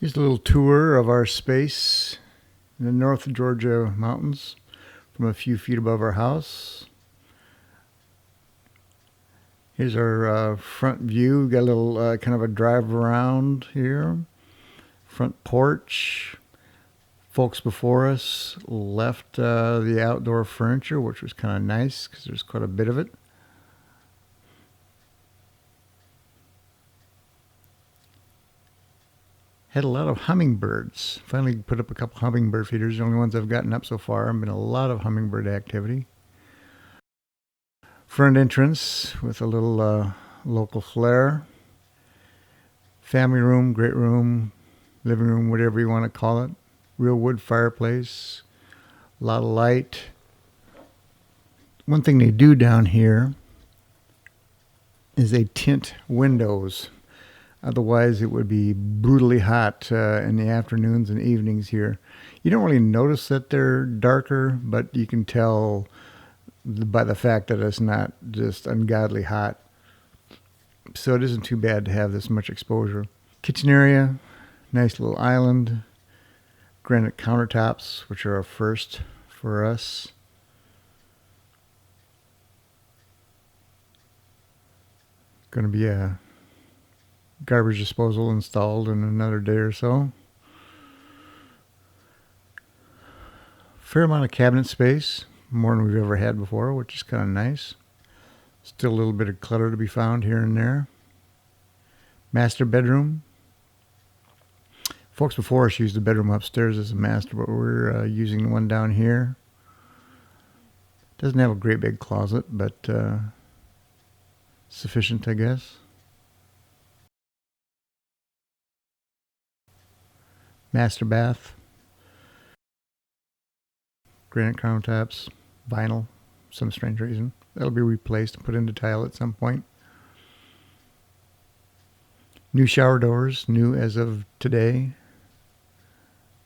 Here's a little tour of our space in the North Georgia mountains from a few feet above our house. Here's our front view. We've got a little kind of a drive around here. Front porch. Folks before us left the outdoor furniture, which was kind of nice because there's quite a bit of it. Had a lot of hummingbirds. Finally put up a couple hummingbird feeders, the only ones I've gotten up so far. There's been a lot of hummingbird activity. Front entrance with a little local flair. Family room, great room, living room, whatever you want to call it. Real wood fireplace, a lot of light. One thing they do down here is they tint windows. Otherwise, it would be brutally hot in the afternoons and evenings here. You don't really notice that they're darker, but you can tell by the fact that it's not just ungodly hot. So it isn't too bad to have this much exposure. Kitchen area, nice little island. Granite countertops, which are a first for us. Going to be a garbage disposal installed in another day or so. Fair amount of cabinet space, more than we've ever had before, which is kind of nice. Still a little bit of clutter to be found here and there. Master bedroom. Folks before us used the bedroom upstairs as a master, but we're using the one down here. Doesn't have a great big closet, but sufficient, I guess. Master bath. Granite countertops, vinyl, some strange reason. That'll be replaced and put into tile at some point. New shower doors, new as of today.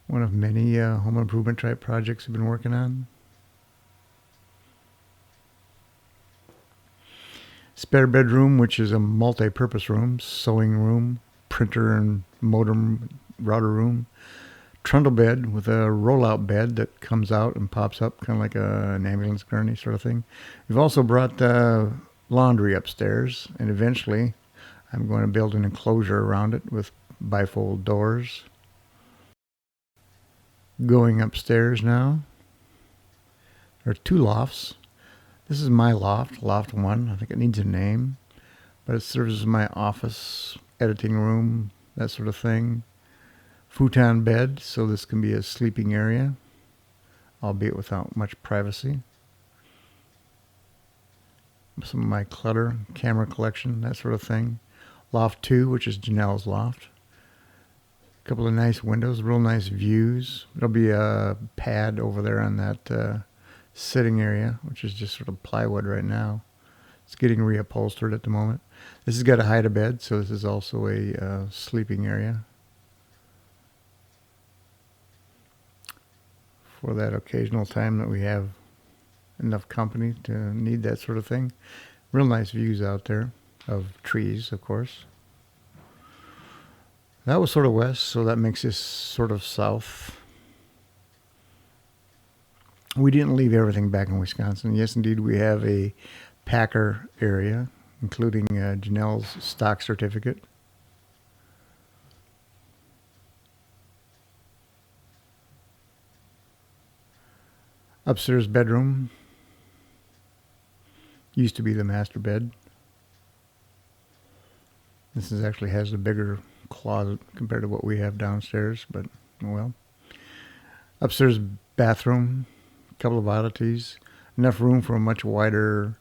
One of many home improvement type projects we've been working on. Spare bedroom, which is a multi-purpose room, sewing room, printer and modem router room. Trundle bed with a rollout bed that comes out and pops up, kind of like an ambulance gurney sort of thing. We've also brought laundry upstairs, and eventually I'm going to build an enclosure around it with bifold doors. Going upstairs now. There are two lofts. This is my loft, loft 1. I think it needs a name, but it serves as my office, editing room, that sort of thing. Futon bed, so this can be a sleeping area, albeit without much privacy. Some of my clutter, camera collection, that sort of thing. Loft 2, which is Janelle's loft. A couple of nice windows, real nice views. There'll be a pad over there on that sitting area, which is just sort of plywood right now. It's getting reupholstered at the moment. This has got a hide-a-bed, so this is also a sleeping area. For that occasional time that we have enough company to need that sort of thing. Real nice views out there of trees, of course. That was sort of west, so that makes this sort of south. We didn't leave everything back in Wisconsin. Yes, indeed, we have a packer area, including Janelle's stock certificate. Upstairs bedroom. Used to be the master bed. This actually has a bigger closet compared to what we have downstairs, but well. Upstairs bathroom. A couple of oddities. Enough room for a much wider,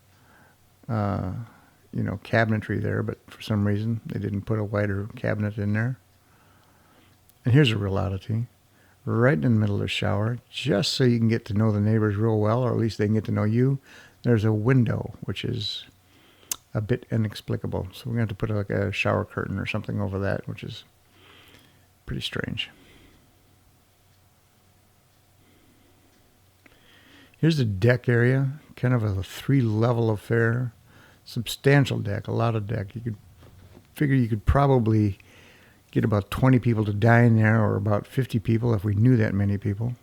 cabinetry there, but for some reason they didn't put a wider cabinet in there. And here's a real oddity. Right in the middle of the shower, just so you can get to know the neighbors real well, or at least they can get to know you, there's a window, which is a bit inexplicable. So we're going to have to put like a shower curtain or something over that, which is pretty strange. Here's the deck area, kind of a 3-level affair. Substantial deck, a lot of deck. You could figure you could probably get about 20 people to dine there, or about 50 people if we knew that many people,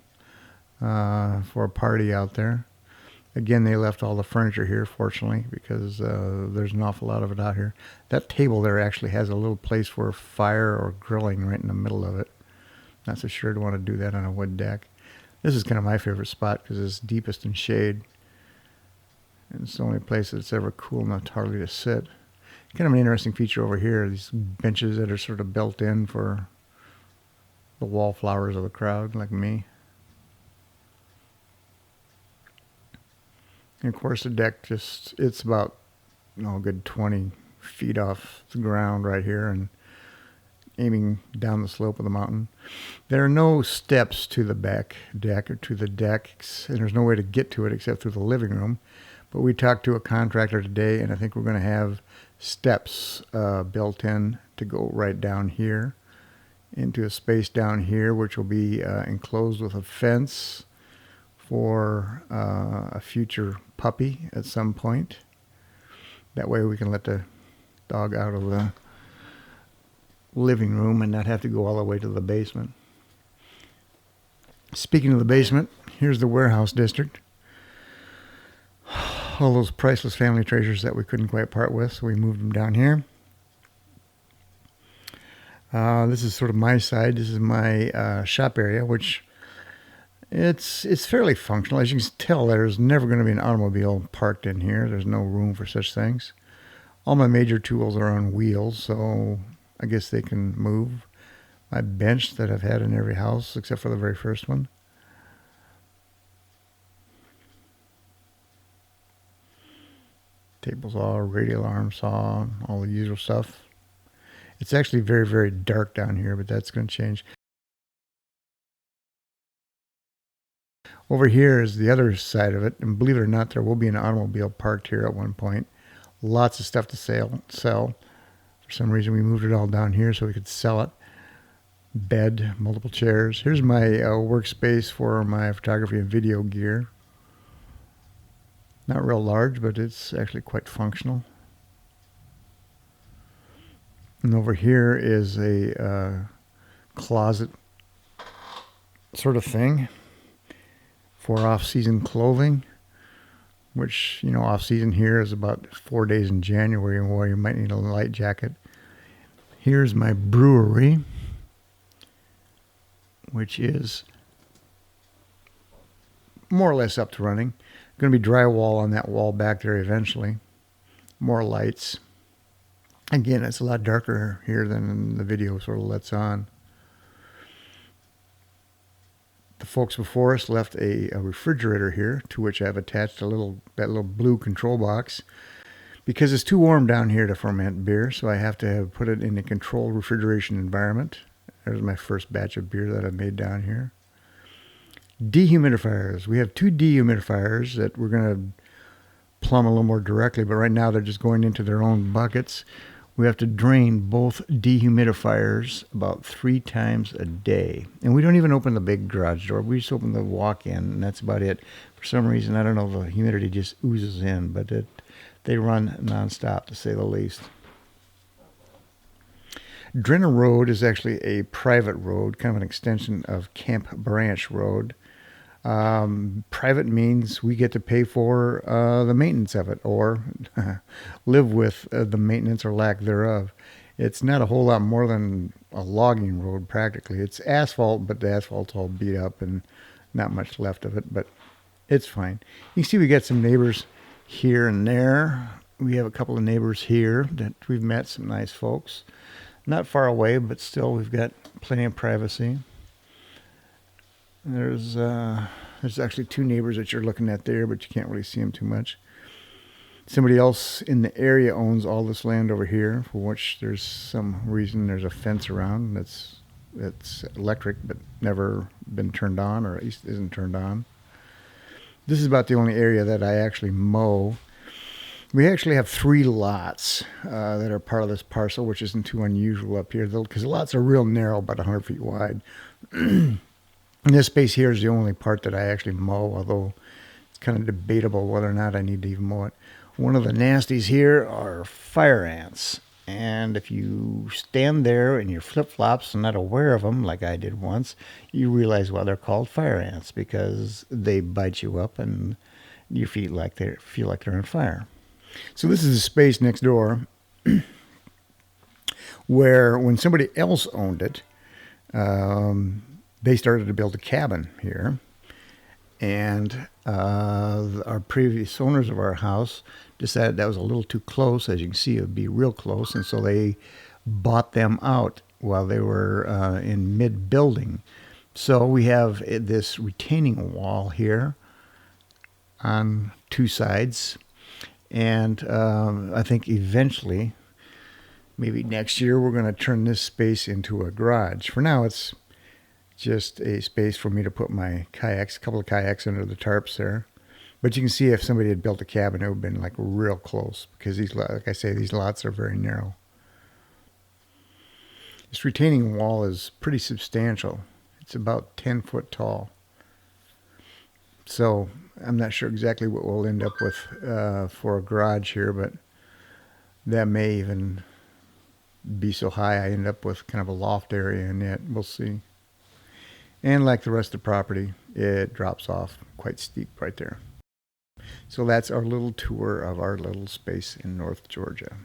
for a party out there. Again, they left all the furniture here, fortunately, because there's an awful lot of it out here. That table there actually has a little place for fire or grilling right in the middle of it. Not so sure to want to do that on a wood deck. This is kind of my favorite spot because it's deepest in shade. And it's the only place that's ever cool enough hardly to sit. Kind of an interesting feature over here, these benches that are sort of built in for the wallflowers of the crowd, like me. And of course the deck it's about a good 20 feet off the ground right here and aiming down the slope of the mountain. There are no steps to the back deck or to the decks, and there's no way to get to it except through the living room. But we talked to a contractor today, and I think we're going to have steps built in to go right down here into a space down here, which will be enclosed with a fence for a future puppy at some point. That way we can let the dog out of the living room and not have to go all the way to the basement. Speaking of the basement, here's the warehouse district. All those priceless family treasures that we couldn't quite part with, so we moved them down here. This is sort of my side. This is my shop area, which it's fairly functional. As you can tell, there's never going to be an automobile parked in here. There's no room for such things. All my major tools are on wheels, so I guess they can move. My bench that I've had in every house except for the very first one. Table saw, radial arm saw, all the usual stuff. It's actually very, very dark down here, but that's going to change. Over here is the other side of it, and believe it or not, there will be an automobile parked here at one point. Lots of stuff to sell. For some reason, we moved it all down here so we could sell it. Bed, multiple chairs. Here's my workspace for my photography and video gear. Not real large, but it's actually quite functional. And over here is a closet sort of thing for off-season clothing, which, off-season here is about 4 days in January, where you might need a light jacket. Here's my brewery, which is more or less up to running. Going to be drywall on that wall back there eventually. More lights. Again, it's a lot darker here than the video sort of lets on. The folks before us left a refrigerator here, to which I've attached that little blue control box, because it's too warm down here to ferment beer, so I have to put it in a controlled refrigeration environment. There's my first batch of beer that I made down here. Dehumidifiers. We have 2 dehumidifiers that we're going to plumb a little more directly, but right now they're just going into their own buckets. We have to drain both dehumidifiers about 3 times a day. And we don't even open the big garage door. We just open the walk-in, and that's about it. For some reason, I don't know, the humidity just oozes in, but they run nonstop, to say the least. Drena Road is actually a private road, kind of an extension of Camp Branch Road. Private means we get to pay for the maintenance of it, or live with the maintenance or lack thereof. It's not a whole lot more than a logging road practically. It's asphalt, but the asphalt's all beat up and not much left of it, but it's fine. You can see we got some neighbors here and there. We have a couple of neighbors here that we've met, some nice folks. Not far away, but still we've got plenty of privacy. There's actually 2 neighbors that you're looking at there, but you can't really see them too much. Somebody else in the area owns all this land over here, for which there's some reason there's a fence around that's electric but never been turned on, or at least isn't turned on. This is about the only area that I actually mow. We actually have 3 lots that are part of this parcel, which isn't too unusual up here, because the lots are real narrow, about 100 feet wide. And this space here is the only part that I actually mow, although it's kind of debatable whether or not I need to even mow it. One of the nasties here are fire ants, And if you stand there in your flip-flops and not aware of them, like I did once, you realize, well, they're called fire ants because they bite you up and you feel like they're on fire. So this is a space next door where when somebody else owned it, they started to build a cabin here. And our previous owners of our house decided that was a little too close. As you can see, it would be real close. And so they bought them out while they were in mid-building. So we have this retaining wall here on two sides. And I think eventually, maybe next year, we're going to turn this space into a garage. For now, it's just a space for me to put my kayaks, a couple of kayaks under the tarps there. But you can see if somebody had built a cabin, it would have been like real close because these, like I say, these lots are very narrow. This retaining wall is pretty substantial. It's about 10 foot tall. So I'm not sure exactly what we'll end up with for a garage here, but that may even be so high I end up with kind of a loft area in it. We'll see. And like the rest of the property, it drops off quite steep right there. So that's our little tour of our little space in North Georgia.